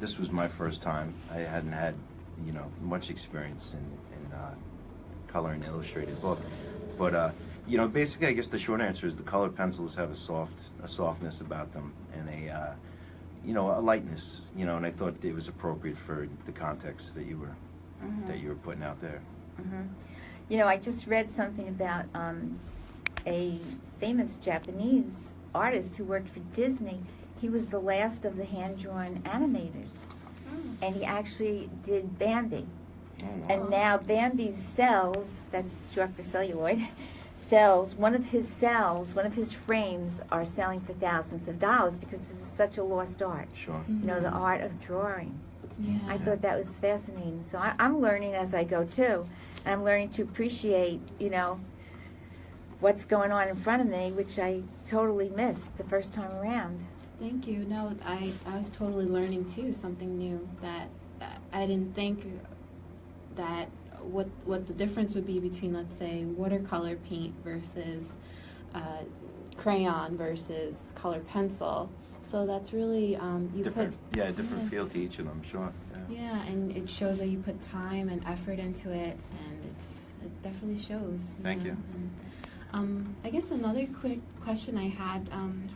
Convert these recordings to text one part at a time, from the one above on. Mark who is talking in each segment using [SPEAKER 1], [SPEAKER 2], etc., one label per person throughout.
[SPEAKER 1] this was my first time. I hadn't had, much experience in color and illustrated book. But, basically, I guess the short answer is the colored pencils have a softness about them and a lightness, and I thought it was appropriate for the context that you were putting out there.
[SPEAKER 2] I just read something about a famous Japanese artist who worked for Disney. He was the last of the hand-drawn animators, and he actually did Bambi.
[SPEAKER 1] Oh, wow.
[SPEAKER 2] And now Bambi's cells, that's short for celluloid, cells, one of his frames are selling for thousands of dollars because this is such a lost art.
[SPEAKER 1] Sure.
[SPEAKER 2] The art of drawing.
[SPEAKER 3] Yeah.
[SPEAKER 2] I thought that was fascinating. So I'm learning as I go too. And I'm learning to appreciate, what's going on in front of me, which I totally missed the first time around.
[SPEAKER 3] Thank you. No, I was totally learning too, something new that I didn't think that what the difference would be between, let's say, watercolor paint versus crayon versus colored pencil. So that's really
[SPEAKER 1] Different feel to each of them, sure.
[SPEAKER 3] Yeah, and it shows that you put time and effort into it, and it definitely shows.
[SPEAKER 1] Thank you.
[SPEAKER 3] And, I guess another quick question I had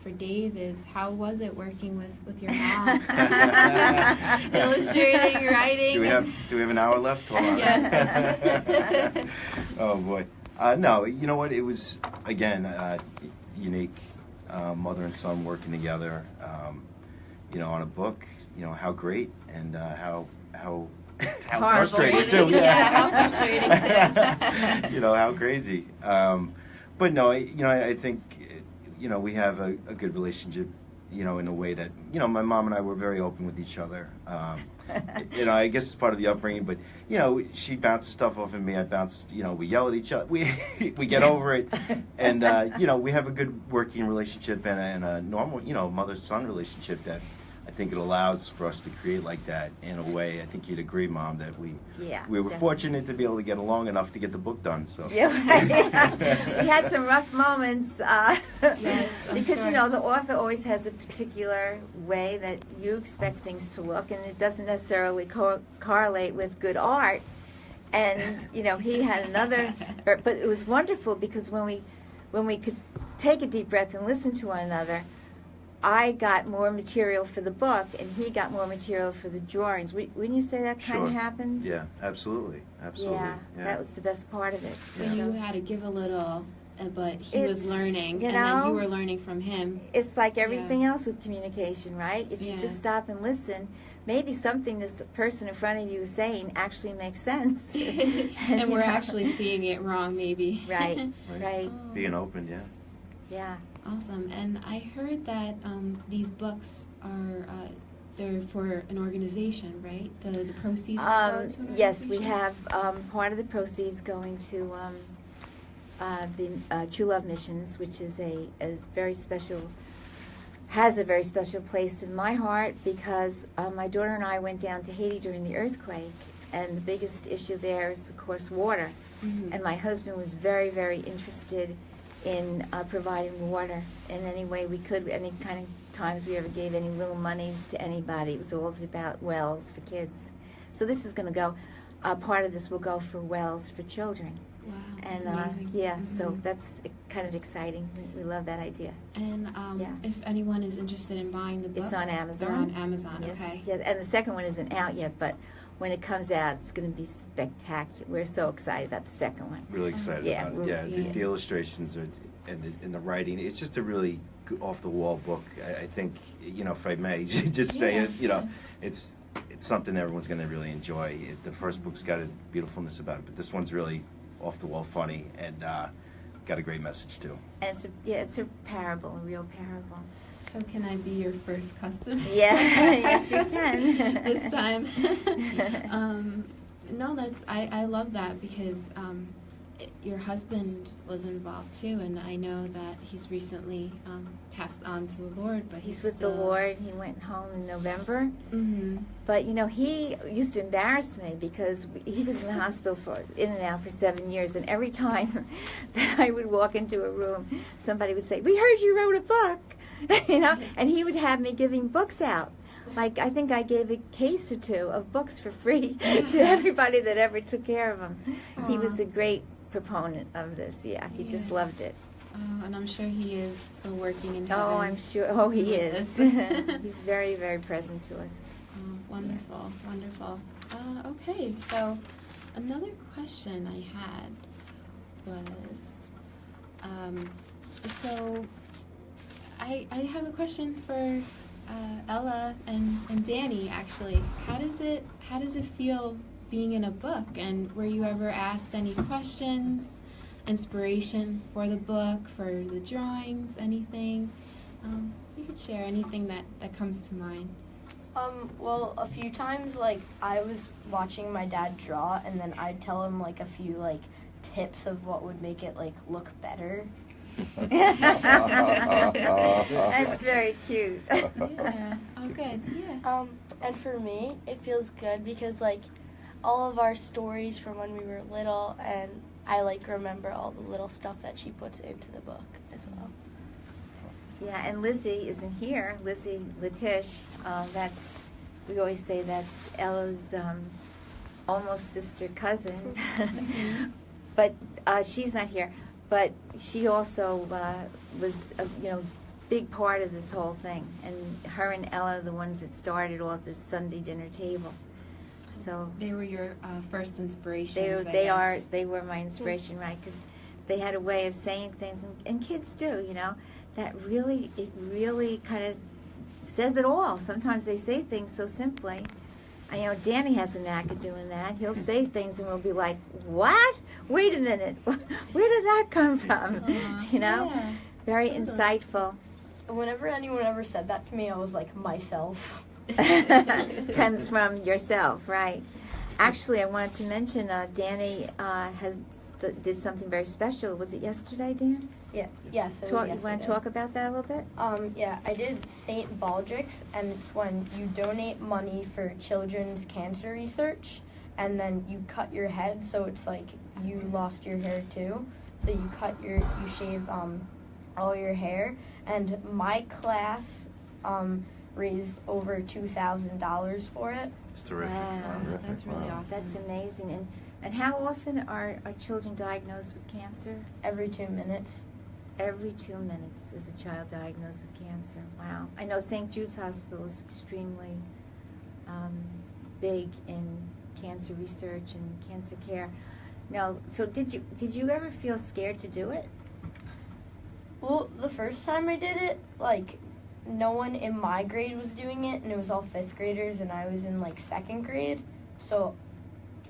[SPEAKER 3] for Dave is, how was it working with your mom? Illustrating, writing.
[SPEAKER 1] Do we have an hour left? Hold on.
[SPEAKER 3] Yes.
[SPEAKER 1] Oh boy. No, you know what? It was again unique. Mother and son working together. On a book. How great and how frustrating too.
[SPEAKER 3] Yeah, how frustrating too.
[SPEAKER 1] How crazy. But no, I think, we have a good relationship, in a way that, my mom and I were very open with each other. I guess it's part of the upbringing, but, she bounces stuff off of me, I bounce, we yell at each other, we get over it, and, we have a good working relationship and a normal, mother-son relationship that I think it allows for us to create like that in a way. I think you'd agree, Mom, that we were
[SPEAKER 2] definitely
[SPEAKER 1] fortunate to be able to get along enough to get the book done. So
[SPEAKER 2] we had some rough moments
[SPEAKER 3] Yes,
[SPEAKER 2] because
[SPEAKER 3] sure.
[SPEAKER 2] The author always has a particular way that you expect things to look, and it doesn't necessarily correlate with good art. And he had another, but it was wonderful because when we could take a deep breath and listen to one another, I got more material for the book, and he got more material for the drawings. Wouldn't you say that kind of happened?
[SPEAKER 1] Yeah, absolutely.
[SPEAKER 2] Yeah, that was the best part of it.
[SPEAKER 3] So you had to give a little, but he was learning, and then you were learning from him.
[SPEAKER 2] It's like everything else with communication, right? If you
[SPEAKER 3] Yeah.
[SPEAKER 2] just stop and listen, maybe something this person in front of you is saying actually makes sense.
[SPEAKER 3] And we're actually seeing it wrong, maybe.
[SPEAKER 2] Right, right.
[SPEAKER 3] Oh.
[SPEAKER 1] Being open, yeah.
[SPEAKER 2] Yeah.
[SPEAKER 3] Awesome. And I heard that these books are they're for an organization, right? The proceeds will go to an
[SPEAKER 2] Yes, we
[SPEAKER 3] organization?
[SPEAKER 2] have part of the proceeds going to the True Love Missions, which is a very special place in my heart because my daughter and I went down to Haiti during the earthquake, and the biggest issue there is, of course, water.
[SPEAKER 3] Mhm.
[SPEAKER 2] And my husband was very, very interested in providing water in any way we could. Any kind of times we ever gave any little monies to anybody, it was always about wells for kids. So this is going to go, part of this will go for wells for children.
[SPEAKER 3] Wow,
[SPEAKER 2] And
[SPEAKER 3] that's amazing.
[SPEAKER 2] yeah, so
[SPEAKER 3] Mhm.
[SPEAKER 2] that's kind of exciting. We love that idea.
[SPEAKER 3] And
[SPEAKER 2] Yeah.
[SPEAKER 3] if anyone is interested in buying the books,
[SPEAKER 2] It's on Amazon.
[SPEAKER 3] They're on Amazon,
[SPEAKER 2] Yes,
[SPEAKER 3] okay.
[SPEAKER 2] yes, and the second one isn't out yet, but when it comes out, it's going to be spectacular. We're so excited about the second one.
[SPEAKER 1] Really excited
[SPEAKER 2] Yeah,
[SPEAKER 1] about it. Yeah,
[SPEAKER 3] yeah.
[SPEAKER 1] the illustrations are and the writing. It's just a really off the wall book. I think if I may just say it, it's something everyone's going to really enjoy. The first book's got a beautifulness about it, but this one's really off the wall funny and got a great message too.
[SPEAKER 2] And it's a parable, a real parable.
[SPEAKER 3] So can I be your first customer?
[SPEAKER 2] Yeah, yes you can.
[SPEAKER 3] This time. No, I love that because your husband was involved too, and I know that he's recently passed on to the Lord, but
[SPEAKER 2] He's with the
[SPEAKER 3] still...
[SPEAKER 2] Lord. He went home in November.
[SPEAKER 3] Mm-hmm.
[SPEAKER 2] But, he used to embarrass me because he was in the hospital in and out for 7 years, and every time that I would walk into a room, somebody would say, "We heard you wrote a book." you know, and he would have me giving books out. Like, I think I gave a case or two of books for free to everybody that ever took care of him. He was a great proponent of this, he just loved it.
[SPEAKER 3] And I'm sure he is still working in heaven.
[SPEAKER 2] Oh, I'm sure. Oh, he is. He's very, very present to us.
[SPEAKER 3] Wonderful, wonderful. Okay, so another question I had was, so I have a question for Ella and Danny, actually. How does it feel being in a book? And were you ever asked any questions, inspiration for the book, for the drawings, anything? You could share anything that comes to mind.
[SPEAKER 4] Well, a few times, like, I was watching my dad draw, and then I'd tell him, like, a few, like, tips of what would make it, like, look better.
[SPEAKER 2] That's very cute.
[SPEAKER 3] Yeah. Oh, good. Yeah.
[SPEAKER 4] And for me, it feels good because, like, all of our stories from when we were little, and I, like, remember all the little stuff that she puts into the book as well.
[SPEAKER 2] Yeah, and Lizzie isn't here. Lizzie Latish, we always say that's Ella's almost sister cousin. But she's not here. But she also was a big part of this whole thing. And her and Ella are the ones that started all this Sunday dinner table. So
[SPEAKER 3] they were your first inspirations.
[SPEAKER 2] They were my inspiration, right? Because they had a way of saying things, and kids do, that really kind of says it all. Sometimes they say things so simply. Danny has a knack of doing that. He'll say things and we'll be like, what? Wait a minute. Where did that come from?
[SPEAKER 3] Yeah,
[SPEAKER 2] very
[SPEAKER 3] totally.
[SPEAKER 2] Insightful.
[SPEAKER 4] Whenever anyone ever said that to me, I was like, myself.
[SPEAKER 2] Comes from yourself, right? Actually, I wanted to mention Danny did something very special. Was it yesterday, Dan?
[SPEAKER 4] Yeah. Yes.
[SPEAKER 2] You want to talk about that a little bit?
[SPEAKER 4] Yeah, I did St. Baldrick's, and it's when you donate money for children's cancer research, and then you cut your head, so it's like you lost your hair too. So you shave all your hair, and my class raised over $2,000 for it.
[SPEAKER 1] It's terrific.
[SPEAKER 2] Wow.
[SPEAKER 3] That's really awesome.
[SPEAKER 2] That's amazing. And how often are children diagnosed with cancer?
[SPEAKER 4] Every 2 minutes.
[SPEAKER 2] Every 2 minutes is a child diagnosed with cancer. Wow. I know St. Jude's Hospital is extremely big in cancer research and cancer care. Now, so did you ever feel scared to do it?
[SPEAKER 4] Well, the first time I did it, like, no one in my grade was doing it, and it was all 5th graders, and I was in, like, 2nd grade. So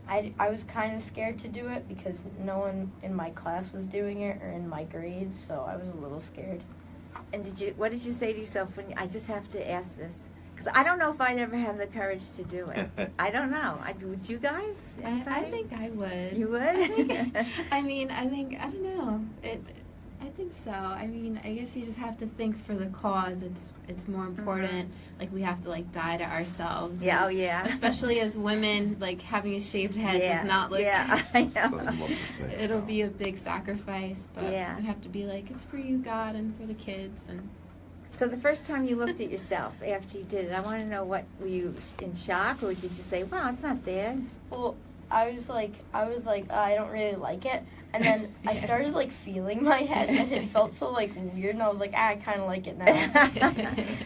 [SPEAKER 4] I was kind of scared to do it because no one in my class was doing it or in my grade, so I was a little scared.
[SPEAKER 2] And what did you say to yourself I just have to ask this? Because I don't know if I'd ever have the courage to do it. I don't know. Would you guys?
[SPEAKER 3] I think I would.
[SPEAKER 2] You would?
[SPEAKER 3] I don't know. I think so. I mean, I guess you just have to think for the cause. It's more important. Like, we have to, like, die to ourselves.
[SPEAKER 2] Yeah, oh yeah.
[SPEAKER 3] Especially as women, like, having a shaved head does not look...
[SPEAKER 2] Yeah, I know.
[SPEAKER 3] It'll be a big sacrifice, but
[SPEAKER 2] Yeah.
[SPEAKER 3] we have to be like, it's for you, God, and for the kids. And
[SPEAKER 2] So the first time you looked at yourself after you did it, I want to know, were you in shock, or did you say, wow, it's not bad?
[SPEAKER 4] Well, I was like, I don't really like it. And then I started, like, feeling my head, and it felt so, like, weird, and I was like, I kind of like it now.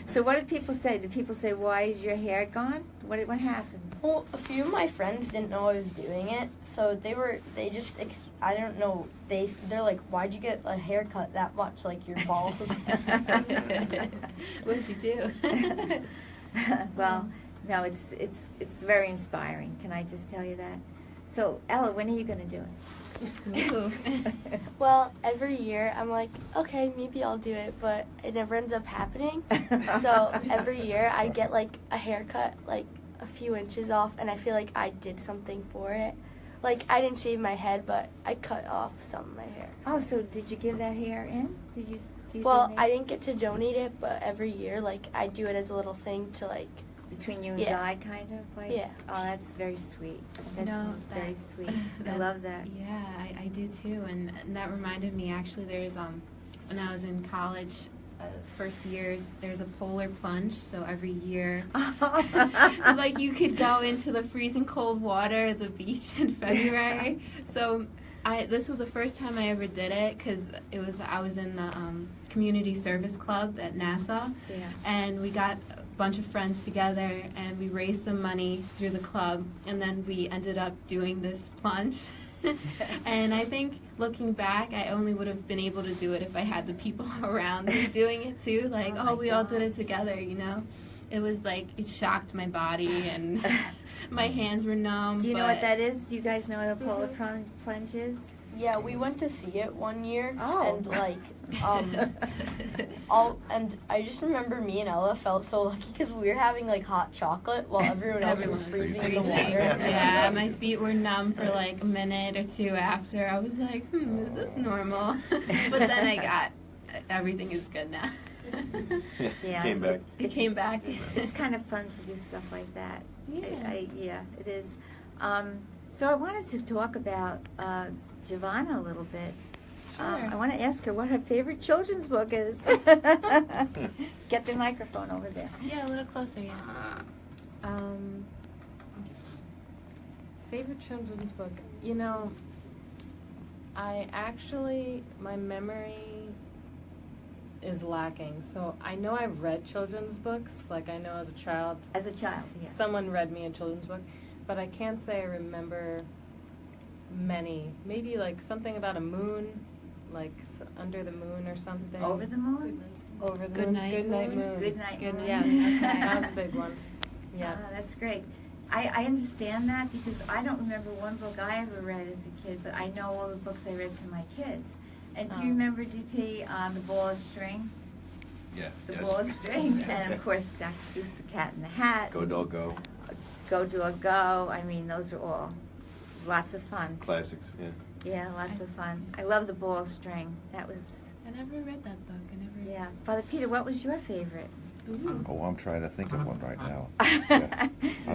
[SPEAKER 2] So what did people say? Did people say, why is your hair gone? What happened?
[SPEAKER 4] Well, a few of my friends didn't know I was doing it, so I don't know, they're like, why'd you get a haircut that much, like, you're bald?
[SPEAKER 3] what did you do?
[SPEAKER 2] Well, no, it's very inspiring. Can I just tell you that? So, Ella, when are you going to do it?
[SPEAKER 3] Ooh.
[SPEAKER 4] Well, every year I'm like, okay, maybe I'll do it, but it never ends up happening. So every year I get, like, a haircut, like, a few inches off, and I feel like I did something for it. Like, I didn't shave my head, but I cut off some of my hair.
[SPEAKER 2] Oh, so did you give that hair in? Do you
[SPEAKER 4] Well,
[SPEAKER 2] donate?
[SPEAKER 4] I didn't get to donate it, but every year, like, I do it as a little thing to, like...
[SPEAKER 2] Between you and
[SPEAKER 4] Yeah.
[SPEAKER 2] Guy, kind of? Like?
[SPEAKER 4] Yeah.
[SPEAKER 2] Oh, that's very sweet. That's
[SPEAKER 3] No,
[SPEAKER 2] very sweet. I love that.
[SPEAKER 3] Yeah, I do too. And that reminded me, actually, there's, when I was in college, first years, there's a polar plunge. So every year, like you could go into the freezing cold water at the beach in February. So this was the first time I ever did it because I was in the community service club at Nassau, and we got a bunch of friends together and we raised some money through the club, and then we ended up doing this plunge. And I think looking back, I only would have been able to do it if I had the people around me doing it too. Like, we all did it together, you know? It was like, it shocked my body and my hands were numb.
[SPEAKER 2] Do you know what that is? Do you guys know what a polar plunge is?
[SPEAKER 4] Yeah, we went to see it one year,
[SPEAKER 2] Oh.
[SPEAKER 4] and like, and I just remember me and Ella felt so lucky because we were having like hot chocolate while everyone else was freezing in the water.
[SPEAKER 3] Yeah, my feet were numb for like a minute or two after. I was like, is this normal? But then I got, everything is good now.
[SPEAKER 2] Yeah,
[SPEAKER 1] Came back.
[SPEAKER 3] It came back.
[SPEAKER 2] It's kind of fun to do stuff like that.
[SPEAKER 3] Yeah.
[SPEAKER 2] Yeah, it is. So I wanted to talk about Giovanna a little bit.
[SPEAKER 3] Sure.
[SPEAKER 2] I want to ask her what her favorite children's book is. Get the microphone over there.
[SPEAKER 3] Yeah, a little closer, yeah.
[SPEAKER 5] Favorite children's book? You know, my memory is lacking. So I know I've read children's books, like I know as a child.
[SPEAKER 2] As a child, yeah.
[SPEAKER 5] Someone read me a children's book, but I can't say I remember many. Maybe like something about a moon, like Under the Moon or something.
[SPEAKER 2] Over the Moon?
[SPEAKER 5] Over the
[SPEAKER 3] Good
[SPEAKER 5] Moon.
[SPEAKER 3] Night
[SPEAKER 5] Good Night
[SPEAKER 3] Moon.
[SPEAKER 5] Moon.
[SPEAKER 2] Good Night Moon.
[SPEAKER 5] Yes, that was a big one. Yeah.
[SPEAKER 2] That's great. I understand that because I don't remember one book I ever read as a kid, but I know all the books I read to my kids. And do you remember, DP, The Ball of String?
[SPEAKER 1] Yeah.
[SPEAKER 2] The
[SPEAKER 1] yes.
[SPEAKER 2] Ball of String. And of course, Dr. Seuss, The Cat in the Hat.
[SPEAKER 1] Go Dog Go.
[SPEAKER 2] Go Dog Go. I mean, those are all lots of fun.
[SPEAKER 1] Classics. Yeah.
[SPEAKER 2] Yeah, lots of fun. I love The Ball of String. That was,
[SPEAKER 3] I never read that book.
[SPEAKER 2] yeah. Father Peter, what was your favorite?
[SPEAKER 3] Ooh.
[SPEAKER 6] Oh, I'm trying to think of one right now. Yeah.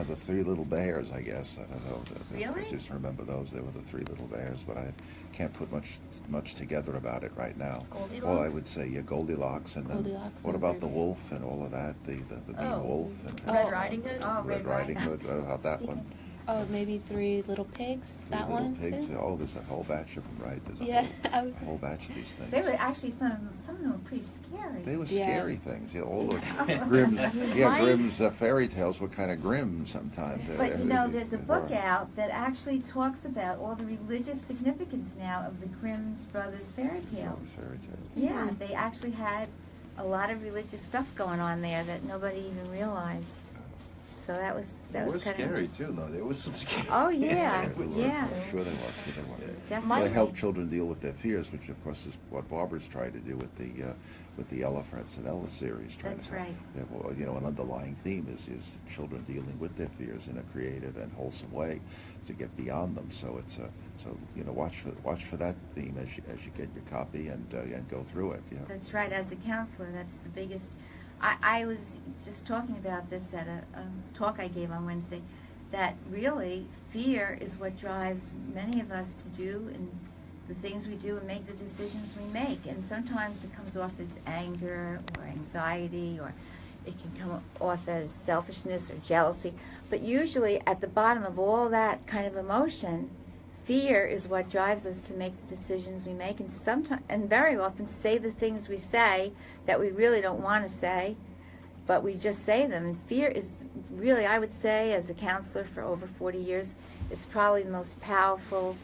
[SPEAKER 6] The Three Little Bears, I guess. I don't know.
[SPEAKER 2] Really?
[SPEAKER 6] I just remember those. They were the Three Little Bears, but I can't put much together about it right now.
[SPEAKER 4] Goldilocks?
[SPEAKER 6] Well, I would say Goldilocks, and then
[SPEAKER 3] Goldilocks
[SPEAKER 6] what
[SPEAKER 3] and
[SPEAKER 6] about
[SPEAKER 3] the
[SPEAKER 6] the
[SPEAKER 3] Bears.
[SPEAKER 6] wolf and all of that? The mean
[SPEAKER 4] Oh.
[SPEAKER 6] wolf and
[SPEAKER 4] Red Riding Hood?
[SPEAKER 2] Oh,
[SPEAKER 6] Red Riding Hood. What about that one?
[SPEAKER 3] Oh, maybe Three Little Pigs.
[SPEAKER 6] Three
[SPEAKER 3] That
[SPEAKER 6] Little
[SPEAKER 3] one
[SPEAKER 6] Pigs.
[SPEAKER 3] too.
[SPEAKER 6] Oh, there's a whole batch of them, right? There's a
[SPEAKER 3] Yeah, I was.
[SPEAKER 6] whole batch of these things.
[SPEAKER 2] They were actually, some of them were pretty scary.
[SPEAKER 6] They were
[SPEAKER 3] Yeah.
[SPEAKER 6] scary things. You know, all the Grimm's. Yeah,
[SPEAKER 4] Mine-
[SPEAKER 6] Grimm's fairy tales were kind of grim sometimes.
[SPEAKER 2] But you know, there's a book out that actually talks about all the religious significance now of the Grimm's Brothers fairy tales.
[SPEAKER 6] Fairy tales.
[SPEAKER 2] Yeah, they actually had a lot of religious stuff going on there that nobody even realized. So that was
[SPEAKER 1] They were
[SPEAKER 2] kind
[SPEAKER 1] scary
[SPEAKER 2] of
[SPEAKER 1] too, though. There was some scary.
[SPEAKER 2] Oh yeah,
[SPEAKER 6] They were.
[SPEAKER 2] yeah,
[SPEAKER 6] Sure they were. Sure they were.
[SPEAKER 2] definitely.
[SPEAKER 6] Well, they help children deal with their fears, which of course is what Barbara's tried to do with the Ella Francis and Ella series. Trying
[SPEAKER 2] That's
[SPEAKER 6] to
[SPEAKER 2] right.
[SPEAKER 6] Well, you know, an underlying theme is children dealing with their fears in a creative and wholesome way to get beyond them. So it's so you know, watch for that theme as you get your copy and go through it. Yeah.
[SPEAKER 2] That's right. As a counselor, that's the biggest. I was just talking about this at a talk I gave on Wednesday, that really fear is what drives many of us to do and the things we do and make the decisions we make. And sometimes it comes off as anger or anxiety, or it can come off as selfishness or jealousy. But usually at the bottom of all that kind of emotion, fear is what drives us to make the decisions we make, and sometimes, and very often, say the things we say that we really don't want to say, but we just say them. And fear is really, I would say, as a counselor for over 40 years, it's probably the most powerful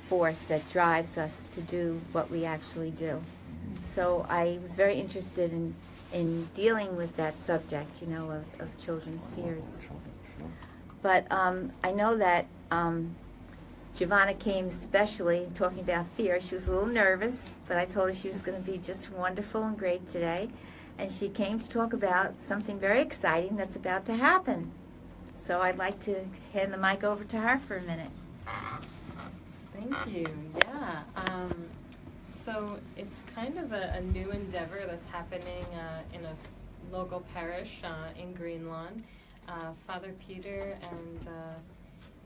[SPEAKER 2] force that drives us to do what we actually do. So I was very interested in dealing with that subject, you know, of children's fears. But I know that Giovanna came especially talking about fear. She was a little nervous, but I told her she was going to be just wonderful and great today. And she came to talk about something very exciting that's about to happen. So I'd like to hand the mic over to her for a minute.
[SPEAKER 5] Thank you. Yeah. So it's kind of a new endeavor that's happening in a local parish in Green Lawn. Father Peter and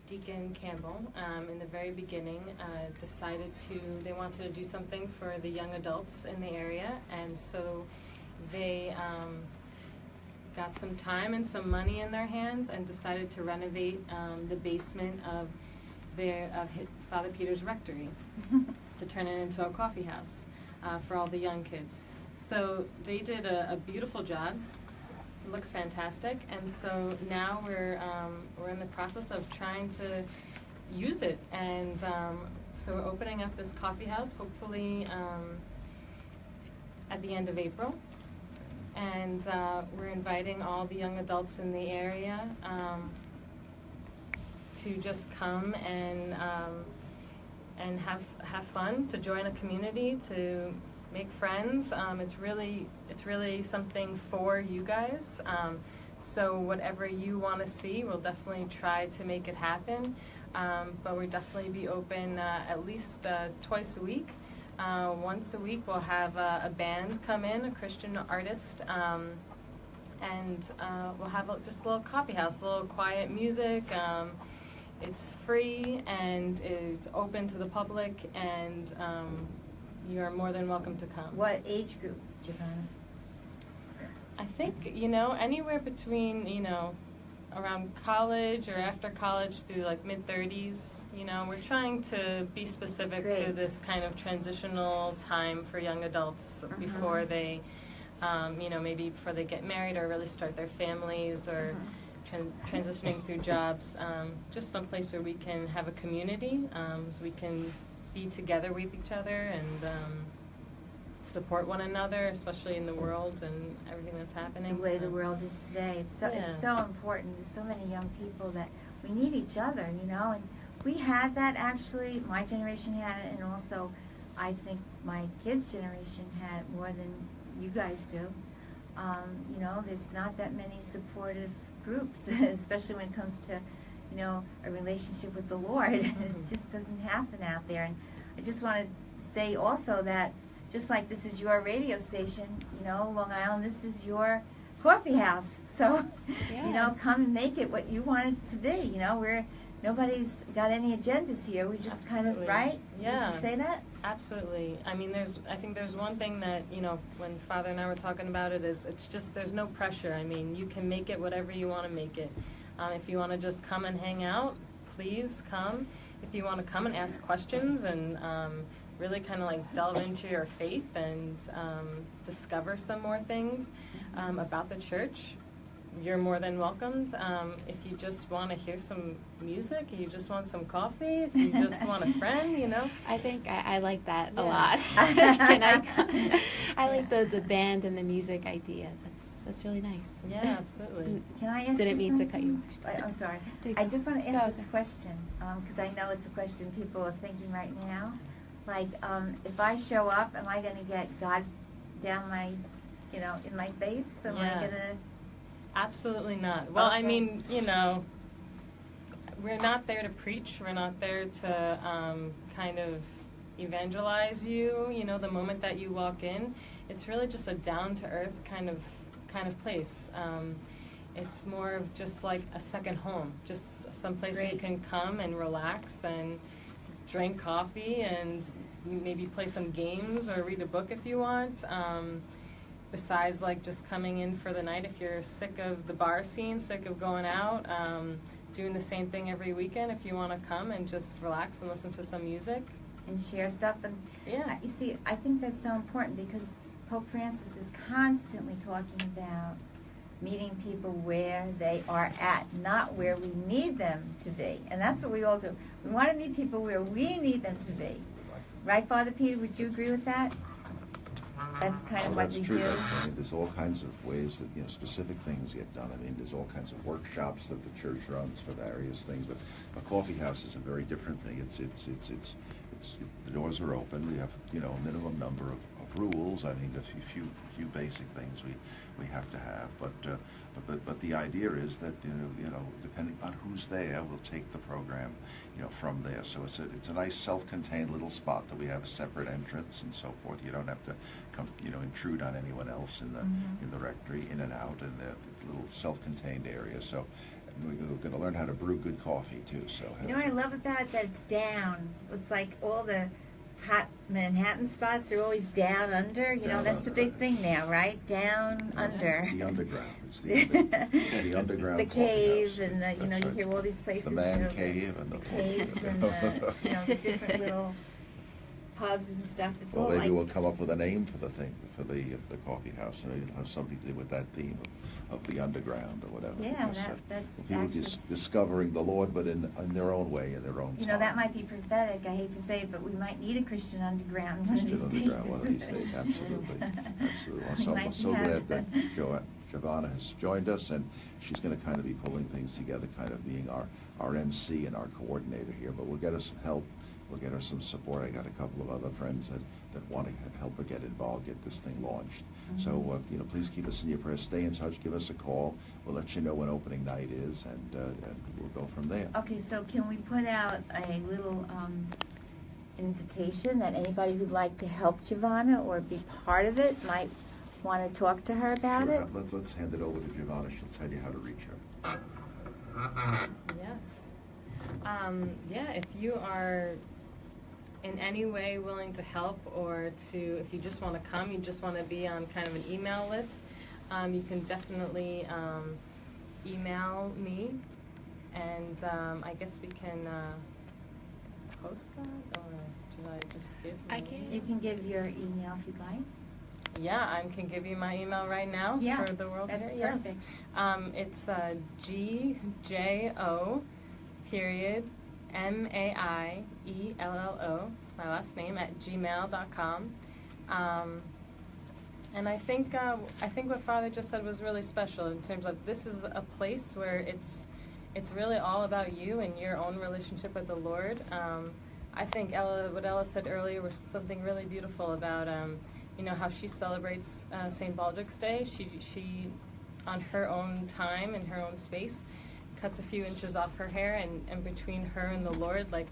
[SPEAKER 5] Deacon Campbell, in the very beginning, decided they wanted to do something for the young adults in the area, and so they got some time and some money in their hands and decided to renovate the basement of Father Peter's rectory to turn it into a coffee house for all the young kids. So they did a beautiful job. It looks fantastic, and so now we're in the process of trying to use it, and so we're opening up this coffee house hopefully at the end of April. And we're inviting all the young adults in the area to just come and have fun, to join a community, to make friends. It's really something for you guys. So whatever you want to see, we'll definitely try to make it happen. But we'll definitely be open at least twice a week. Once a week we'll have a band come in, a Christian artist, and we'll have just a little coffee house, a little quiet music. It's free and it's open to the public, and you're more than welcome to come.
[SPEAKER 2] What age group, Giovanna?
[SPEAKER 5] I think, anywhere between, around college or after college through like mid-30s. We're trying to be specific to this kind of transitional time for young adults before they, maybe before they get married or really start their families or transitioning through jobs. Just someplace where we can have a community, so we can be together with each other and support one another, especially in the world and everything that's happening.
[SPEAKER 2] The way the world is today. It's so important. There's so many young people that we need each other, and we had that actually. My generation had it, and also I think my kids' generation had it more than you guys do. There's not that many supportive groups, especially when it comes to, a relationship with the Lord. It just doesn't happen out there. And I just want to say also that just like this is your radio station, Long Island, this is your coffee house. So, come and make it what you want it to be. Nobody's got any agendas here. We just kind of, right?
[SPEAKER 5] Yeah.
[SPEAKER 2] Would you say that?
[SPEAKER 5] Absolutely. I mean, I think there's one thing that, when Father and I were talking about it, is it's just, there's no pressure. I mean, you can make it whatever you want to make it. If you want to just come and hang out, please come. If you want to come and ask questions and really kind of like delve into your faith and discover some more things about the church, you're more than welcomed. If you just want to hear some music, if you just want some coffee, if you just want a friend,
[SPEAKER 3] I think I like that a lot. And I like the band and the music idea. That's really nice.
[SPEAKER 5] Yeah, absolutely.
[SPEAKER 2] Can I ask
[SPEAKER 3] Didn't
[SPEAKER 2] you
[SPEAKER 3] mean
[SPEAKER 2] something?
[SPEAKER 3] to cut you off.
[SPEAKER 2] I'm sorry. I just want to ask this question because I know it's a question people are thinking right now. Like, if I show up, am I going to get God down my, in my face? Am I going to?
[SPEAKER 5] Absolutely not. Well, I mean, we're not there to preach. We're not there to kind of evangelize you. The moment that you walk in, it's really just a down-to-earth kind of place. It's more of just like a second home, just someplace where you can come and relax and drink coffee and maybe play some games or read a book if you want. Besides like just coming in for the night, if you're sick of the bar scene, sick of going out, doing the same thing every weekend, if you want to come and just relax and listen to some music.
[SPEAKER 2] And share stuff. And you see, I think that's so important because Pope Francis is constantly talking about meeting people where they are at, not where we need them to be. And that's what we all do. We want to meet people where we need them to be. Right, Father Peter? Would you agree with that? That's kind of what we do.
[SPEAKER 6] I mean, there's all kinds of ways that specific things get done. I mean, there's all kinds of workshops that the church runs for various things. But a coffee house is a very different thing. It's the doors are open. We have a minimum number of rules. I mean, a few basic things we have to have. But the idea is that depending on who's there, we'll take the program from there. So it's a nice self-contained little spot that we have a separate entrance and so forth. You don't have to come intrude on anyone else in the rectory, in and out, in the little self-contained area. So we're going to learn how to brew good coffee too. So
[SPEAKER 2] what I love about it, that it's down. It's like all the hot Manhattan spots are always down under. You know,
[SPEAKER 6] Down
[SPEAKER 2] that's the
[SPEAKER 6] under.
[SPEAKER 2] big thing now, right? Down under.
[SPEAKER 6] The underground. It's the underground.
[SPEAKER 2] The
[SPEAKER 6] coffee
[SPEAKER 2] cave
[SPEAKER 6] house.
[SPEAKER 2] and the, you know,
[SPEAKER 6] That's
[SPEAKER 2] you
[SPEAKER 6] right.
[SPEAKER 2] hear all these places.
[SPEAKER 6] The man
[SPEAKER 2] that are-
[SPEAKER 6] cave and the
[SPEAKER 2] caves and the, you know, the different little pubs and stuff. It's
[SPEAKER 6] Well,
[SPEAKER 2] all
[SPEAKER 6] maybe
[SPEAKER 2] like
[SPEAKER 6] we'll come up with a name for the thing, for the coffee house, and it'll have something to do with that theme of the underground or whatever.
[SPEAKER 2] Yeah,
[SPEAKER 6] because,
[SPEAKER 2] that's
[SPEAKER 6] people
[SPEAKER 2] actually-
[SPEAKER 6] discovering the Lord, but in their own way, in their own
[SPEAKER 2] You
[SPEAKER 6] time.
[SPEAKER 2] know, that might be prophetic. I hate to say it, but we might need a Christian underground one of
[SPEAKER 6] Christian
[SPEAKER 2] these
[SPEAKER 6] underground one of these days, absolutely, absolutely.
[SPEAKER 2] We
[SPEAKER 6] So I'm
[SPEAKER 2] might
[SPEAKER 6] so
[SPEAKER 2] have
[SPEAKER 6] glad that
[SPEAKER 2] some.
[SPEAKER 6] Giovanna has joined us, and she's going to kind of be pulling things together, kind of being our MC and our coordinator here. But we'll get her some help. We'll get her some support. I got a couple of other friends that want to help her get involved, get this thing launched. So, you know, please keep us in your prayers. Stay in touch. Give us a call. We'll let you know when opening night is, and we'll go from there.
[SPEAKER 2] Okay, so can we put out a little invitation that anybody who'd like to help Giovanna or be part of it might want to talk to her about
[SPEAKER 6] Sure.
[SPEAKER 2] it?
[SPEAKER 6] Let's hand it over to Giovanna. She'll tell you how to reach her.
[SPEAKER 5] Yes. Yeah, if you are in any way willing to help, or if you just want to come, you just want to be on kind of an email list, you can definitely email me, and I guess we can post that, or do I just give
[SPEAKER 3] I
[SPEAKER 5] my
[SPEAKER 3] can.
[SPEAKER 5] email?
[SPEAKER 2] You can give your email if you'd like.
[SPEAKER 5] Yeah, I can give you my email right now
[SPEAKER 2] Yeah,
[SPEAKER 5] for the world
[SPEAKER 2] that's
[SPEAKER 5] here.
[SPEAKER 2] perfect.
[SPEAKER 5] Yes. It's GJO period MAIELLO. It's my last name at gmail.com. And I think what Father just said was really special in terms of this is a place where it's really all about you and your own relationship with the Lord. I think what Ella said earlier was something really beautiful about you know, how she celebrates St. Baldrick's Day. She on her own time and her own space cuts a few inches off her hair, and between her and the Lord, like,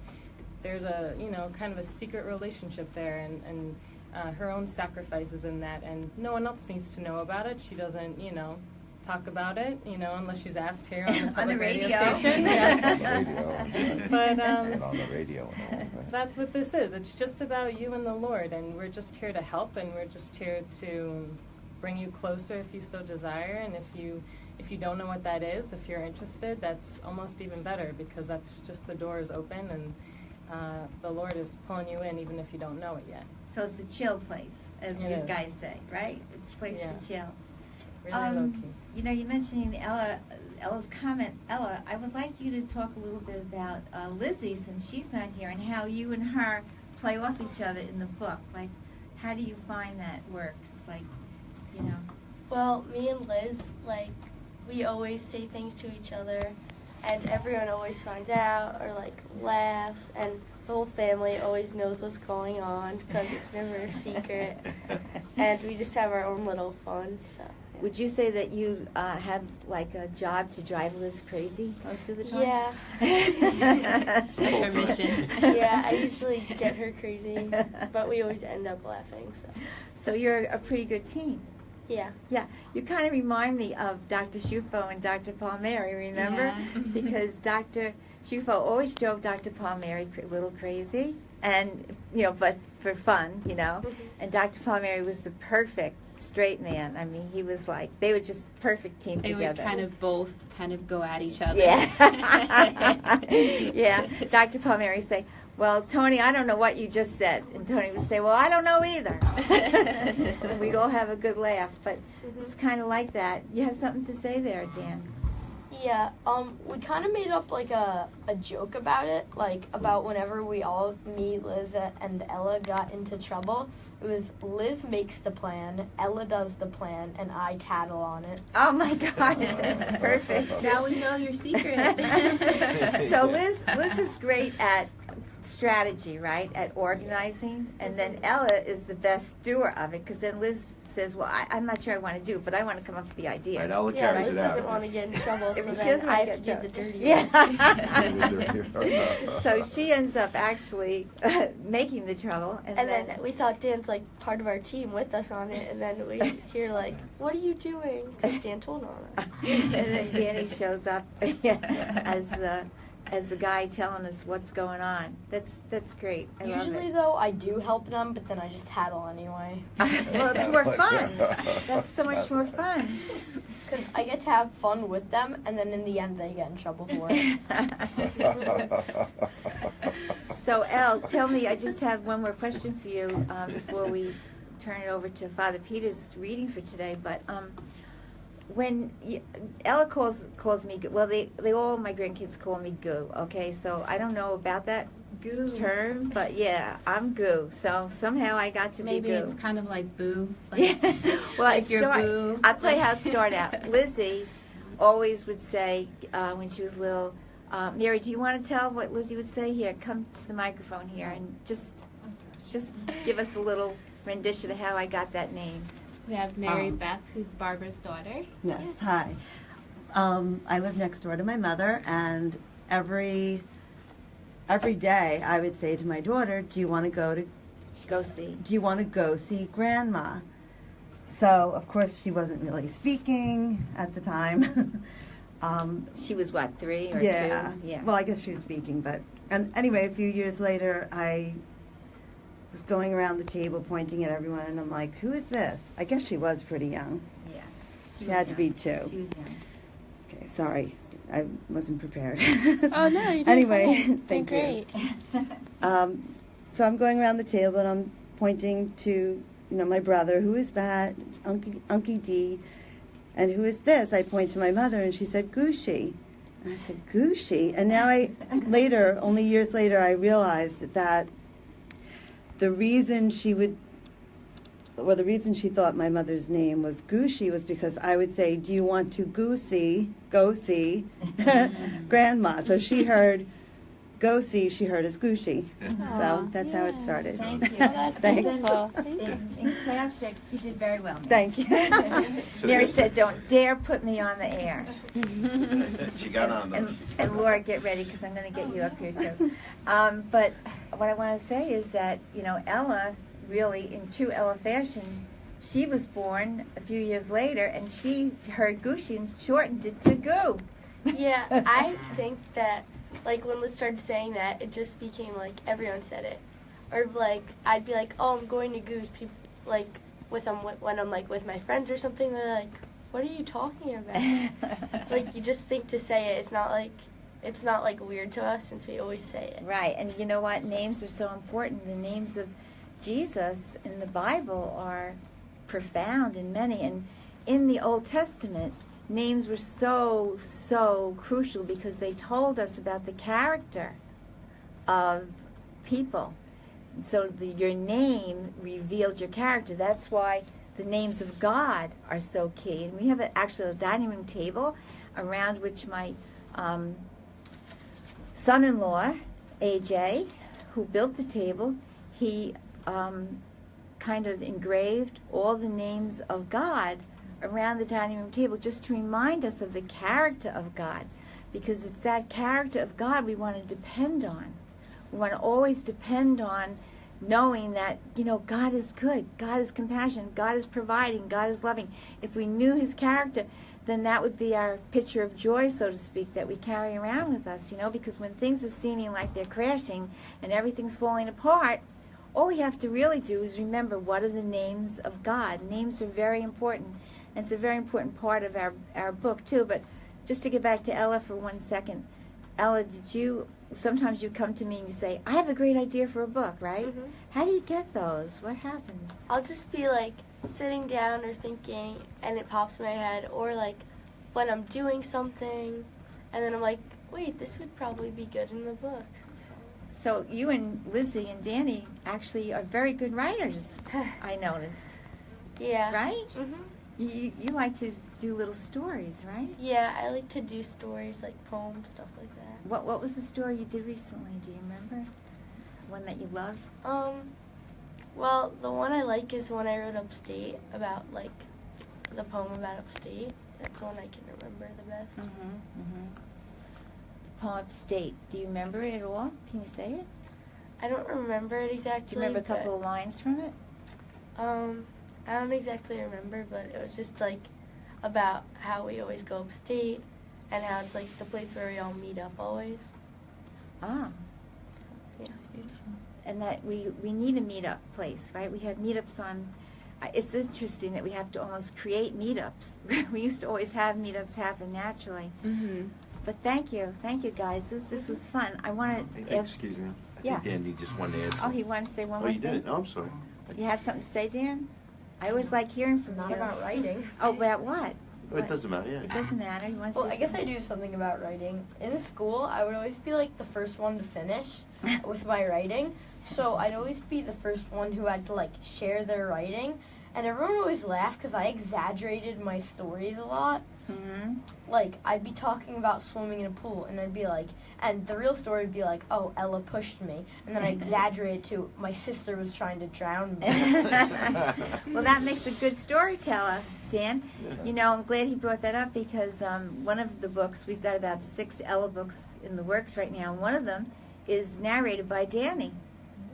[SPEAKER 5] there's a, you know, kind of a secret relationship there, and her own sacrifices in that, and no one else needs to know about it. She doesn't, you know, talk about it, you know, unless she's asked here on the public radio station. Yeah. But
[SPEAKER 6] And on the radio and all, right?
[SPEAKER 5] that's what this is. It's just about you and the Lord, and we're just here to help, and we're just here to bring you closer if you so desire. And if you don't know what that is, if you're interested, that's almost even better, because that's just the door is open, and the Lord is pulling you in even if you don't know it yet.
[SPEAKER 2] So it's a chill place, as
[SPEAKER 5] It
[SPEAKER 2] you
[SPEAKER 5] is.
[SPEAKER 2] guys say, right? It's a place
[SPEAKER 5] Yeah.
[SPEAKER 2] to chill.
[SPEAKER 5] Really low key.
[SPEAKER 2] You know, you mentioning Ella's comment. Ella, I would like you to talk a little bit about Lizzie, since she's not here, and how you and her play off each other in the book. Like, how do you find that works? Like, you know.
[SPEAKER 7] Well, me and Liz, like, we always say things to each other, and everyone always finds out or, like, laughs, and the whole family always knows what's going on because it's never a secret. And we just have our own little fun, so. Yeah.
[SPEAKER 2] Would you say that you have like a job to drive Liz crazy most of the time?
[SPEAKER 7] Yeah.
[SPEAKER 3] That's her mission.
[SPEAKER 7] Yeah, I usually get her crazy, but we always end up laughing, so.
[SPEAKER 2] So you're a pretty good team.
[SPEAKER 7] Yeah.
[SPEAKER 2] Yeah, you kind of remind me of Dr. Shufo and Dr. Palmieri, remember?
[SPEAKER 3] Yeah.
[SPEAKER 2] Because Dr. Shufo always drove Dr. Palmieri a little crazy, and, you know, but for fun, you know. And Dr. Palmieri was the perfect straight man. I mean, he was like, they were just perfect team
[SPEAKER 3] They
[SPEAKER 2] together.
[SPEAKER 3] would kind of both kind of go at each other.
[SPEAKER 2] Yeah. Yeah. Dr. Palmieri would say, well, Tony, I don't know what you just said. And Tony would say, well, I don't know either. And we'd all have a good laugh. But it's kind of like that. You have something to say there, Dan.
[SPEAKER 7] Yeah, we kind of made up like a joke about it, like about whenever me, Liz, and Ella got into trouble. It was Liz makes the plan, Ella does the plan, and I tattle on it.
[SPEAKER 2] Oh, my gosh, that's perfect.
[SPEAKER 3] Now we know your secret.
[SPEAKER 2] So Liz is great at strategy, right, at organizing, and then Ella is the best doer of it, because then Liz says, well, I'm not sure I want to do it, but I want to come up with the idea.
[SPEAKER 1] Right, Ella
[SPEAKER 7] Yeah,
[SPEAKER 1] carries
[SPEAKER 7] Liz
[SPEAKER 1] it out.
[SPEAKER 7] doesn't want to get in trouble,
[SPEAKER 2] If
[SPEAKER 7] so
[SPEAKER 2] she
[SPEAKER 7] then
[SPEAKER 2] doesn't
[SPEAKER 7] I
[SPEAKER 2] wanna
[SPEAKER 7] have to
[SPEAKER 2] get
[SPEAKER 7] do the dirty work.
[SPEAKER 2] Yeah. So she ends up actually making the trouble, and
[SPEAKER 7] And then we thought Dan's like part of our team with us on it, and then we hear like, "What are you doing?" Because Dan told on us.
[SPEAKER 2] and then Danny shows up as as the guy telling us what's going on. That's great. I love
[SPEAKER 4] Usually,
[SPEAKER 2] it.
[SPEAKER 4] though, I do help them, but then I just tattle anyway.
[SPEAKER 2] Well, it's more fun. That's so much more fun.
[SPEAKER 4] Because I get to have fun with them, and then in the end, they get in trouble for it.
[SPEAKER 2] So, Elle, tell me, I just have one more question for you before we turn it over to Father Peter's reading for today. But when Ella calls me, well, they all, my grandkids call me Goo, okay? So I don't know about that
[SPEAKER 3] Goo.
[SPEAKER 2] term, but yeah, I'm Goo. So somehow I got to
[SPEAKER 3] Maybe
[SPEAKER 2] be Goo.
[SPEAKER 3] it's kind of like boo.
[SPEAKER 2] Yeah. Well,
[SPEAKER 3] like your boo.
[SPEAKER 2] I'll tell you how it started out. Lizzie always would say when she was little, Mary, do you want to tell what Lizzie would say? Here, come to the microphone here and just give us a little rendition of how I got that name.
[SPEAKER 3] We have Mary Beth, who's Barbara's daughter.
[SPEAKER 8] Yes, hi. I live next door to my mother, and every day I would say to my daughter, "Do you want to
[SPEAKER 2] Go see.
[SPEAKER 8] Do you want to go see Grandma?" So of course she wasn't really speaking at the time.
[SPEAKER 2] She was what, 3 or 2?
[SPEAKER 8] Yeah.
[SPEAKER 2] Yeah.
[SPEAKER 8] Well, I guess she was speaking, and anyway, a few years later, I was going around the table pointing at everyone, and I'm like, "Who is this?" I guess she was pretty young.
[SPEAKER 2] Yeah.
[SPEAKER 8] She had to be 2.
[SPEAKER 2] She was young.
[SPEAKER 8] Okay, sorry, I wasn't prepared.
[SPEAKER 9] Oh no, you did
[SPEAKER 8] Anyway,
[SPEAKER 9] fine.
[SPEAKER 8] thank you.
[SPEAKER 9] Great.
[SPEAKER 8] So I'm going around the table and I'm pointing to, my brother. Who is that? It's Unky D. And who is this? I point to my mother, and she said, Gooshie. And I said, Gooshie? And now only years later, I realized that the reason she thought my mother's name was Gooshie was because I would say, "Do you want to go see Grandma?" So she heard go see, she heard as Gooshie. So that's how it started.
[SPEAKER 2] Thank you.
[SPEAKER 9] Well, that's
[SPEAKER 8] Thanks.
[SPEAKER 9] beautiful. Thank you.
[SPEAKER 2] In class, you did very well.
[SPEAKER 8] Thank you.
[SPEAKER 2] Mary said, "Don't dare put me on the air."
[SPEAKER 1] She got on those.
[SPEAKER 2] And Laura, get ready because I'm going to get you up here too. But what I want to say is that Ella, really in true Ella fashion, she was born a few years later, and she heard Gooshie and shortened it to Goo.
[SPEAKER 7] Yeah, I think that, when Liz started saying that, it just became, everyone said it. Or, I'd be like, "Oh, I'm going to Goose," people, when I'm, with my friends or something, they're like, "What are you talking about?" You just think to say it. It's not, weird to us since we always say it.
[SPEAKER 2] Right, and you know what? Names are so important. The names of Jesus in the Bible are profound in many. And in the Old Testament, names were so crucial because they told us about the character of people. And so your name revealed your character. That's why the names of God are so key. And we have actually a dining room table around which my son-in-law, AJ, who built the table, he kind of engraved all the names of God around the dining room table just to remind us of the character of God, because it's that character of God we want to depend on. We want to always depend on knowing that, God is good, God is compassionate, God is providing, God is loving. If we knew his character, then that would be our picture of joy, so to speak, that we carry around with us, because when things are seeming like they're crashing and everything's falling apart, all we have to really do is remember what are the names of God. Names are very important, and it's a very important part of our book, too. But just to get back to Ella for 1 second, Ella, sometimes you come to me and you say, "I have a great idea for a book," right?
[SPEAKER 7] Mm-hmm.
[SPEAKER 2] How do you get those? What happens?
[SPEAKER 7] I'll just be sitting down or thinking, and it pops in my head, or when I'm doing something, and then I'm like, wait, this would probably be good in the book.
[SPEAKER 2] So you and Lizzie and Danny actually are very good writers, I noticed.
[SPEAKER 7] Yeah.
[SPEAKER 2] Right?
[SPEAKER 7] Mm-hmm.
[SPEAKER 2] You like to do little stories, right?
[SPEAKER 7] Yeah, I like to do stories, poems, stuff like that.
[SPEAKER 2] What was the story you did recently? Do you remember? One that you love?
[SPEAKER 7] Well, the one I like is the one I wrote Upstate about, the poem about Upstate. That's the one I can remember the best.
[SPEAKER 2] The poem Upstate. Do you remember it at all? Can you say it?
[SPEAKER 7] I don't remember it exactly.
[SPEAKER 2] Do you remember a couple of lines from it?
[SPEAKER 7] I don't exactly remember, but it was just, about how we always go upstate and how it's, the place where we all meet up always.
[SPEAKER 2] Ah.
[SPEAKER 7] Yeah.
[SPEAKER 3] That's beautiful.
[SPEAKER 2] And that we need a meetup place, right? We have meetups on. It's interesting that we have to almost create meetups. We used to always have meetups happen naturally.
[SPEAKER 3] Mm-hmm.
[SPEAKER 2] But thank you guys. This was fun. I want
[SPEAKER 1] Hey,
[SPEAKER 2] to ask.
[SPEAKER 1] excuse me. I
[SPEAKER 2] Yeah.
[SPEAKER 1] think Danny just wanted to add
[SPEAKER 2] Oh,
[SPEAKER 1] something.
[SPEAKER 2] he wanted to say one
[SPEAKER 1] Oh,
[SPEAKER 2] more
[SPEAKER 1] you
[SPEAKER 2] thing.
[SPEAKER 1] did? Oh, I'm sorry.
[SPEAKER 2] You have something to say, Dan? I always like hearing from
[SPEAKER 4] Not
[SPEAKER 2] you.
[SPEAKER 4] about writing.
[SPEAKER 2] Oh, about what?
[SPEAKER 1] Oh, it doesn't matter, yeah.
[SPEAKER 2] It doesn't matter. You want to
[SPEAKER 4] Well,
[SPEAKER 2] say
[SPEAKER 4] I guess I
[SPEAKER 2] something?
[SPEAKER 4] do something about writing. In school, I would always be like the first one to finish with my writing. So I'd always be the first one who had to like share their writing. And everyone always laughed because I exaggerated my stories a lot.
[SPEAKER 2] Mhm.
[SPEAKER 4] Like, I'd be talking about swimming in a pool, and I'd be like, and the real story would be like, oh, Ella pushed me. And then I exaggerate to, my sister was trying to drown me.
[SPEAKER 2] Well, that makes a good storyteller, Dan. You know, I'm glad he brought that up because one of the books, we've got about 6 Ella books in the works right now, and one of them is narrated by Danny.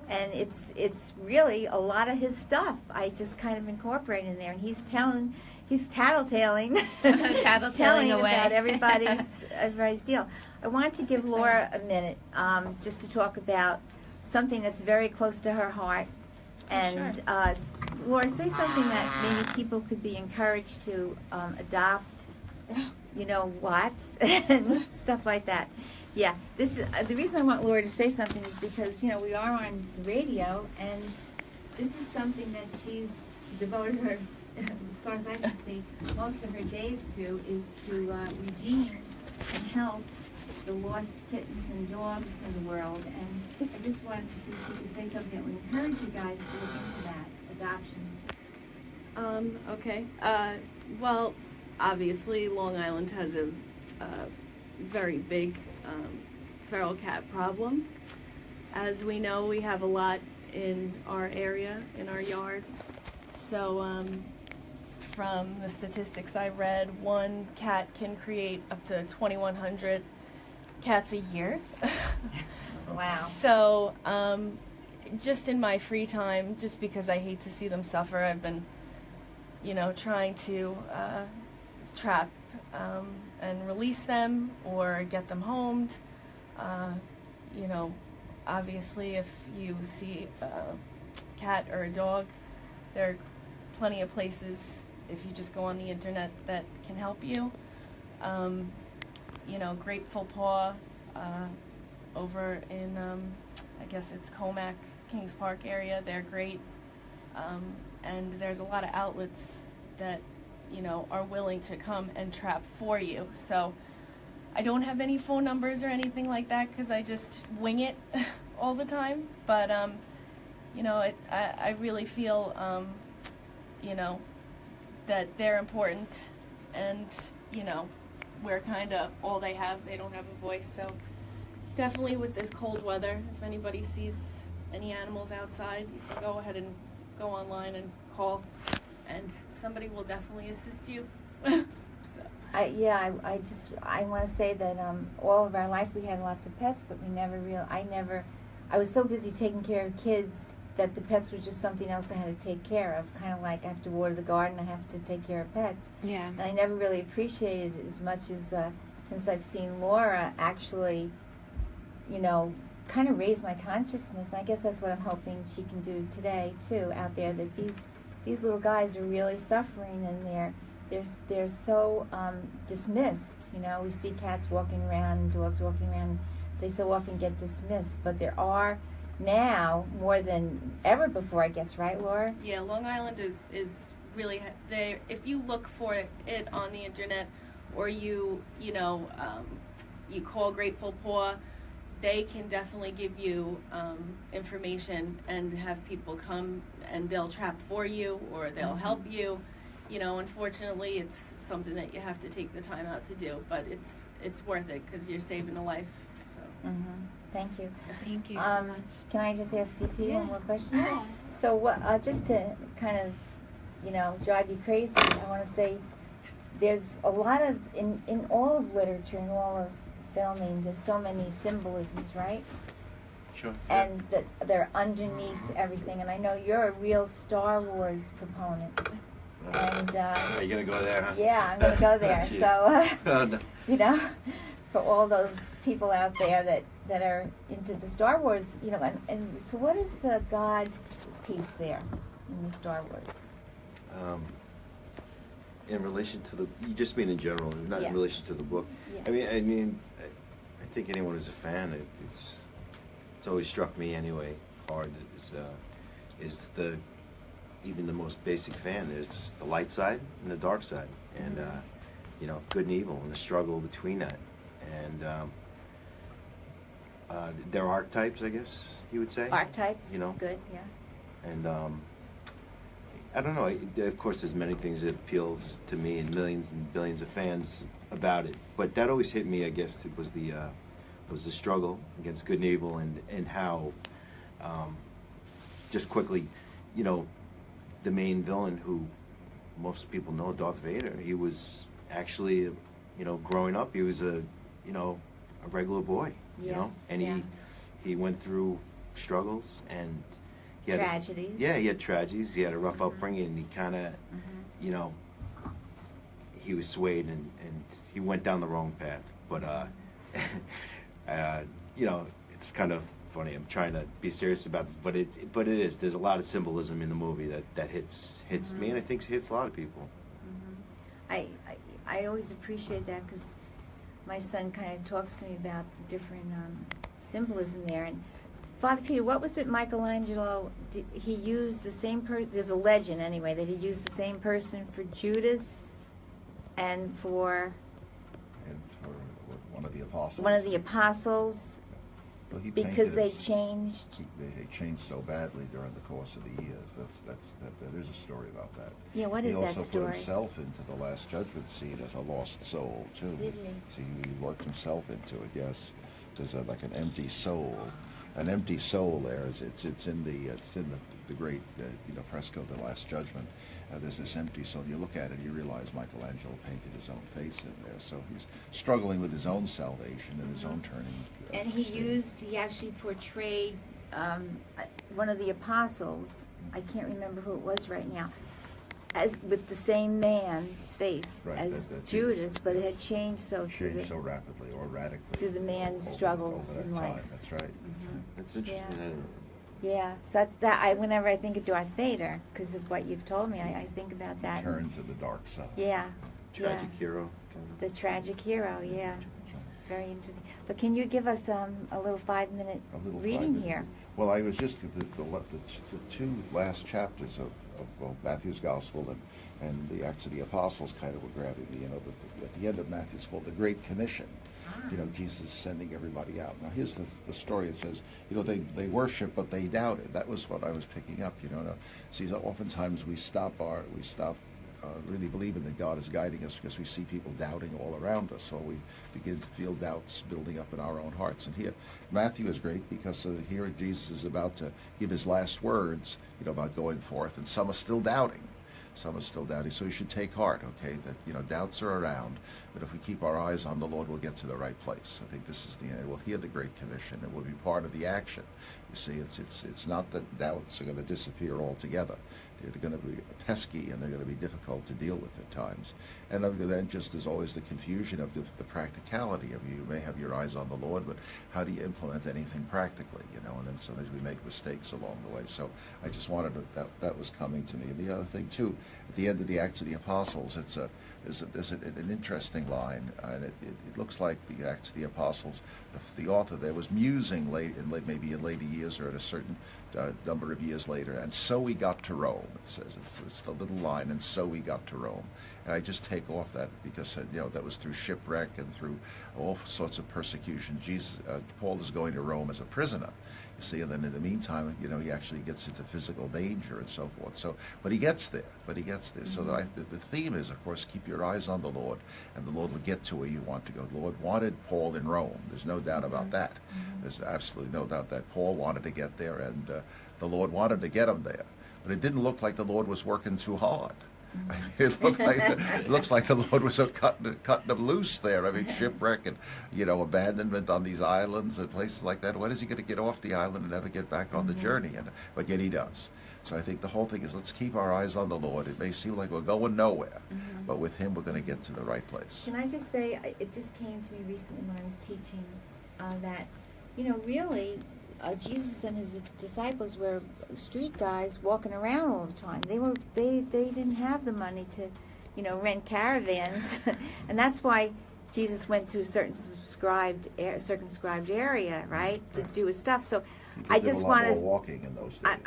[SPEAKER 2] And it's really a lot of his stuff. I just kind of incorporate in there, and he's tattletailing,
[SPEAKER 3] Tattletelling
[SPEAKER 2] telling
[SPEAKER 3] away.
[SPEAKER 2] about everybody's deal. I wanted to give Laura a minute just to talk about something that's very close to her heart. And
[SPEAKER 3] Sure.
[SPEAKER 2] Laura, say something that maybe people could be encouraged to adopt, you know, Watts and stuff like that. Yeah, this is the reason I want Laura to say something is because, you know, we are on the radio, and this is something that she's devoted her, as far as I can see, most of her days to, is to redeem and help the lost kittens and dogs in the world. And I just wanted to see if she could say something that would encourage you guys to look into that adoption.
[SPEAKER 9] Okay. Well, obviously, Long Island has a very big feral cat problem. As we know, we have a lot in our area, in our yard. So, from the statistics I read, one cat can create up to 2,100 cats a year.
[SPEAKER 2] Wow.
[SPEAKER 9] So, just in my free time, just because I hate to see them suffer, I've been, you know, trying to trap and release them or get them homed. You know, obviously, if you see a cat or a dog, there are plenty of places, if you just go on the internet, that can help you. You know, Grateful Paw over in, I guess it's Comac, Kings Park area, they're great. And there's a lot of outlets that, you know, are willing to come and trap for you. So I don't have any phone numbers or anything like that because I just wing it all the time. But, you know, I really feel, you know, that they're important, and, you know, we're kind of all they have. They don't have a voice. So definitely with this cold weather, if anybody sees any animals outside, you can go ahead and go online and call, and somebody will definitely assist you. So.
[SPEAKER 2] I want to say that all of our life we had lots of pets, but I was so busy taking care of kids that the pets were just something else I had to take care of. Kind of like I have to water the garden, I have to take care of pets.
[SPEAKER 3] Yeah.
[SPEAKER 2] And I never really appreciated it as much as since I've seen Laura actually, you know, kind of raise my consciousness. I guess that's what I'm hoping she can do today too, out there, that these little guys are really suffering, and they're so dismissed. You know, we see cats walking around and dogs walking around. They so often get dismissed, but there are now more than ever before, I guess, right, Laura?
[SPEAKER 9] Yeah, Long Island is really there. If you look for it on the internet, or you know, you call Grateful Paw, they can definitely give you information and have people come and they'll trap for you, or they'll help you. You know, unfortunately, it's something that you have to take the time out to do, but it's worth it because you're saving a life. So.
[SPEAKER 2] Mm-hmm. Thank you.
[SPEAKER 3] Thank you so much.
[SPEAKER 2] Can I just ask DP one more question?
[SPEAKER 3] Yes.
[SPEAKER 2] So, what? Just to kind of, you know, drive you crazy, I want to say, there's a lot of in all of literature and all of filming. There's so many symbolisms, right?
[SPEAKER 1] Sure.
[SPEAKER 2] And that they're underneath everything. And I know you're a real Star Wars proponent. And
[SPEAKER 1] Are you going to go there, huh?
[SPEAKER 2] yeah, I'm going to go there.
[SPEAKER 1] Jeez.
[SPEAKER 2] So,
[SPEAKER 1] Oh, no.
[SPEAKER 2] you know, for all those people out there that that are into the Star Wars, you know, and so what is the God piece there in the Star Wars?
[SPEAKER 1] In relation to you just mean in general, not
[SPEAKER 2] Yeah.
[SPEAKER 1] in relation to the book.
[SPEAKER 2] Yeah.
[SPEAKER 1] I think anyone who's a fan, it's always struck me anyway hard is even the most basic fan. There's the light side and the dark side, and you know, good and evil, and the struggle between that, and they're archetypes, I guess you would say.
[SPEAKER 2] Archetypes,
[SPEAKER 1] you know,
[SPEAKER 2] good, yeah.
[SPEAKER 1] and I don't know. Of course, there's many things that appeals to me and millions and billions of fans about it. But that always hit me. I guess it was the struggle against good and evil, and how just quickly, you know, the main villain, who most people know, Darth Vader. He was actually, you know, growing up, he was a regular boy, you know, and he went through struggles and. He had
[SPEAKER 2] tragedies.
[SPEAKER 1] He had tragedies. He had a rough upbringing, and he kind of, you know, he was swayed, and he went down the wrong path. But, you know, it's kind of funny. I'm trying to be serious about this, but it is. There's a lot of symbolism in the movie that hits me, and I think hits a lot of people.
[SPEAKER 2] I always appreciate that because my son kind of talks to me about the different symbolism there. And Father Peter, what was it Michelangelo, he used the same person, there's a legend anyway, that he used the same person for Judas and for
[SPEAKER 6] one of the apostles.
[SPEAKER 2] One of the apostles,
[SPEAKER 6] well,
[SPEAKER 2] because they changed.
[SPEAKER 6] They changed so badly during the course of the years. There is a story about that.
[SPEAKER 2] Yeah, what is that story?
[SPEAKER 6] He also put himself into the Last Judgment scene as a lost soul, too.
[SPEAKER 2] Did he?
[SPEAKER 6] So he worked himself into it, yes. There's like an empty soul. An empty soul there is it's in the great fresco, The Last Judgment. There's this empty soul. You look at it, you realize Michelangelo painted his own face in there. So he's struggling with his own salvation and his own turning.
[SPEAKER 2] And he actually portrayed one of the apostles. I can't remember who it was right now. As with the same man's face as Judas, but it had changed so
[SPEAKER 6] rapidly or radically
[SPEAKER 2] through the man's struggles in life.
[SPEAKER 6] That's right.
[SPEAKER 1] That's interesting.
[SPEAKER 2] Yeah, so that's that. Whenever I think of Darth Vader, because of what you've told me, I think about that.
[SPEAKER 6] Turn to the dark side.
[SPEAKER 2] Yeah.
[SPEAKER 1] Tragic hero.
[SPEAKER 2] The tragic hero. Yeah, it's very interesting. But can you give us a little 5-minute reading here?
[SPEAKER 6] Well, I was just the two last chapters of both Matthew's Gospel and the Acts of the Apostles kind of were grabbing me. You know, at the end of Matthew's called the Great Commission. You know, Jesus sending everybody out. Now, here's the story. It says, you know, they worship, but they doubted. That was what I was picking up. You know, see, oftentimes we stop really believing that God is guiding us because we see people doubting all around us, so we begin to feel doubts building up in our own hearts. And here, Matthew is great because here Jesus is about to give his last words, you know, about going forth, and some are still doubting. Some are still doubting, so we should take heart, okay, that, you know, doubts are around, but if we keep our eyes on the Lord, we'll get to the right place. I think this is the end. We'll hear the Great Commission, and we'll be part of the action. You see, it's not that doubts are going to disappear altogether. They're going to be pesky, and they're going to be difficult to deal with at times. And then just there's always the confusion of the practicality of you may have your eyes on the Lord, but how do you implement anything practically, you know? And then sometimes we make mistakes along the way. So I just wanted that was coming to me. And the other thing too, at the end of the Acts of the Apostles, there's an interesting line, and it looks like the Acts of the Apostles. The author there was musing maybe in later years or at a certain number of years later, and so we got to Rome. It says it's the little line, and so we got to Rome. And I just take off that because you know that was through shipwreck and through all sorts of persecution. Paul is going to Rome as a prisoner. You see, and then in the meantime, you know, he actually gets into physical danger and so forth. So, but he gets there. Mm-hmm. So the theme is, of course, keep your eyes on the Lord, and the Lord will get to where you want to go. The Lord wanted Paul in Rome. There's no doubt about that. Mm-hmm. There's absolutely no doubt that Paul wanted to get there, and the Lord wanted to get him there. But it didn't look like the Lord was working too hard. I mean, it looks like the Lord was cutting them loose there. I mean, shipwreck and, you know, abandonment on these islands and places like that. When is he going to get off the island and never get back on the journey? But yet he does. So I think the whole thing is, let's keep our eyes on the Lord. It may seem like we're going nowhere, but with him we're going to get to the right place.
[SPEAKER 2] Can I just say, it just came to me recently when I was teaching that really, Jesus and his disciples were street guys walking around all the time. They didn't have the money to, rent caravans, and that's why Jesus went to a certain circumscribed area, right, to do his stuff. So
[SPEAKER 6] Because
[SPEAKER 2] I
[SPEAKER 6] there
[SPEAKER 2] just
[SPEAKER 6] were a lot
[SPEAKER 2] want
[SPEAKER 6] more walking in those days.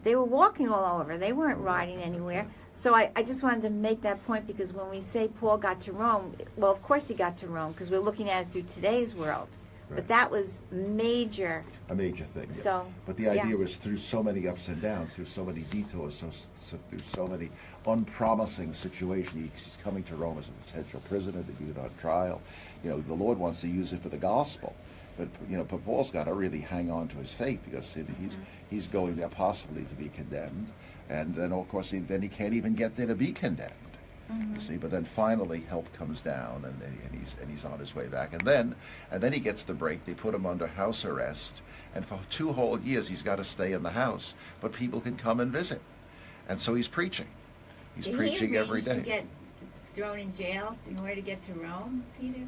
[SPEAKER 2] they were walking all over. They weren't riding anywhere. So I just wanted to make that point, because when we say Paul got to Rome, well, of course he got to Rome, because we're looking at it through today's world.
[SPEAKER 6] Right.
[SPEAKER 2] But that was major.
[SPEAKER 6] A major thing. Yeah.
[SPEAKER 2] So,
[SPEAKER 6] but the idea was through so many ups and downs, through so many detours, through so many unpromising situations. He's coming to Rome as a potential prisoner to be on trial. The Lord wants to use it for the gospel. But but Paul's got to really hang on to his faith, because he's going there possibly to be condemned, and then of course then he can't even get there to be condemned. You see, but then finally help comes down, and he's on his way back, and then he gets the break. They put him under house arrest, and for 2 whole years he's got to stay in the house, but people can come and visit, and so he's preaching. He's preaching every day.
[SPEAKER 2] Did he get thrown in jail in order to get to Rome,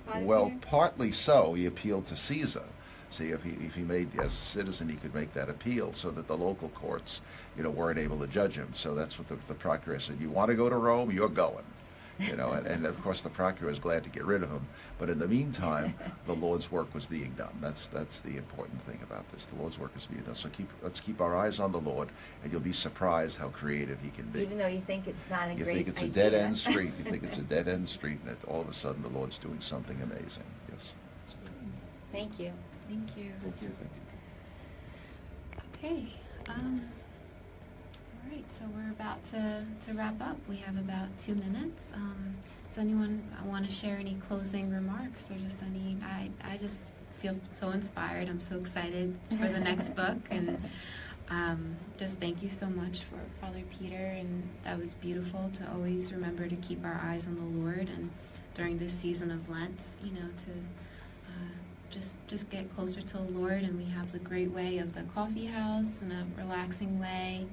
[SPEAKER 2] Father
[SPEAKER 6] Well,
[SPEAKER 2] Peter?
[SPEAKER 6] partly so. He appealed to Caesar. See, if he made, as a citizen, he could make that appeal, so that the local courts, weren't able to judge him. So that's what the procurator said. You want to go to Rome? You're going. And of course the procurator was glad to get rid of him. But in the meantime, the Lord's work was being done. That's the important thing about this. The Lord's work is being done. So let's keep our eyes on the Lord, and you'll be surprised how creative he can be.
[SPEAKER 2] Even though you think it's not a
[SPEAKER 6] You
[SPEAKER 2] great
[SPEAKER 6] think it's a
[SPEAKER 2] idea.
[SPEAKER 6] dead-end street. You think it's a dead-end street, and all of a sudden the Lord's doing something amazing. Yes.
[SPEAKER 2] Thank you.
[SPEAKER 3] Thank you.
[SPEAKER 6] Thank you.
[SPEAKER 3] Okay. All right, so we're about to wrap up. We have about 2 minutes. Does anyone want to share any closing remarks, or just I just feel so inspired. I'm so excited for the next book, and just thank you so much for Father Peter, and that was beautiful to always remember to keep our eyes on the Lord, and during this season of Lent, to just get closer to the Lord. And we have the great way of the coffee house, and a relaxing way,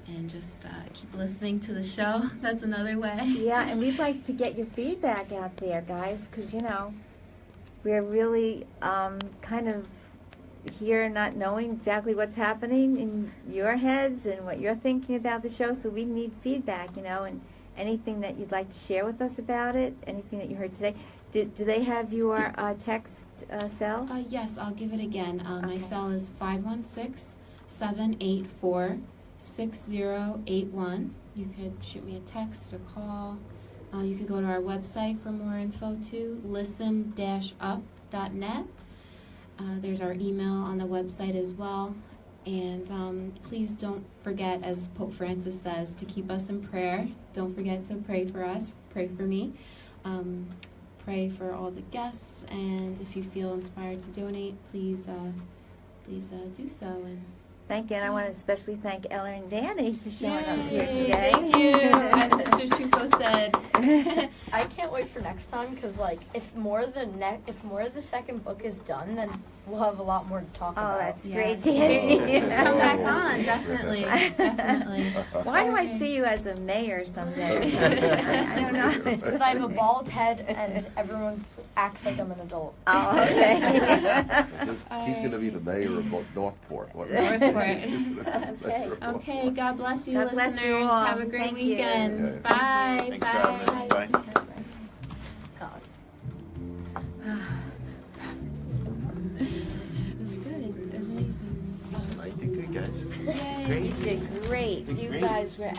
[SPEAKER 3] and just keep listening to the show. That's another way.
[SPEAKER 2] Yeah, and we'd like to get your feedback out there, guys, because we're really kind of here not knowing exactly what's happening in your heads and what you're thinking about the show. So we need feedback, and anything that you'd like to share with us about it, anything that you heard today. Do they have your text cell?
[SPEAKER 3] Yes, I'll give it again. My
[SPEAKER 2] Okay.
[SPEAKER 3] cell is 516-784-6081. You could shoot me a text, a call. You could go to our website for more info too, listen-up.net. There's our email on the website as well. And please don't forget, as Pope Francis says, to keep us in prayer. Don't forget to pray for us. Pray for me. Pray for all the guests. And if you feel inspired to donate, please do so. And
[SPEAKER 2] Thank you, and I want to especially thank Ella and Danny for showing up here
[SPEAKER 3] Yay,
[SPEAKER 2] today.
[SPEAKER 3] Thank you. As Sister Truffaut said.
[SPEAKER 4] I can't wait for next time, because if more of the second book is done, then we'll have a lot more to talk
[SPEAKER 2] Oh,
[SPEAKER 4] about.
[SPEAKER 2] that's
[SPEAKER 3] Yes.
[SPEAKER 2] great, Danny.
[SPEAKER 3] Come back on, definitely. Definitely.
[SPEAKER 2] Why do I
[SPEAKER 3] Okay.
[SPEAKER 2] see you as a mayor someday? I don't know.
[SPEAKER 4] Because I have a bald head and everyone acts like I'm an adult.
[SPEAKER 2] Oh, okay.
[SPEAKER 6] He's going to be the mayor of Northport.
[SPEAKER 3] Northport.
[SPEAKER 2] Okay.
[SPEAKER 3] Okay, God bless you,
[SPEAKER 2] God bless
[SPEAKER 3] listeners.
[SPEAKER 2] you all.
[SPEAKER 3] Have a great
[SPEAKER 2] Thank you.
[SPEAKER 3] weekend.
[SPEAKER 6] Okay.
[SPEAKER 3] Bye.
[SPEAKER 1] Thanks
[SPEAKER 3] Bye.
[SPEAKER 1] for having us. Bye.
[SPEAKER 4] God.
[SPEAKER 3] It was good. It was amazing.
[SPEAKER 1] I did good, guys.
[SPEAKER 3] Yay.
[SPEAKER 1] Great.
[SPEAKER 2] You did great.
[SPEAKER 1] Did
[SPEAKER 2] You
[SPEAKER 1] great.
[SPEAKER 2] guys were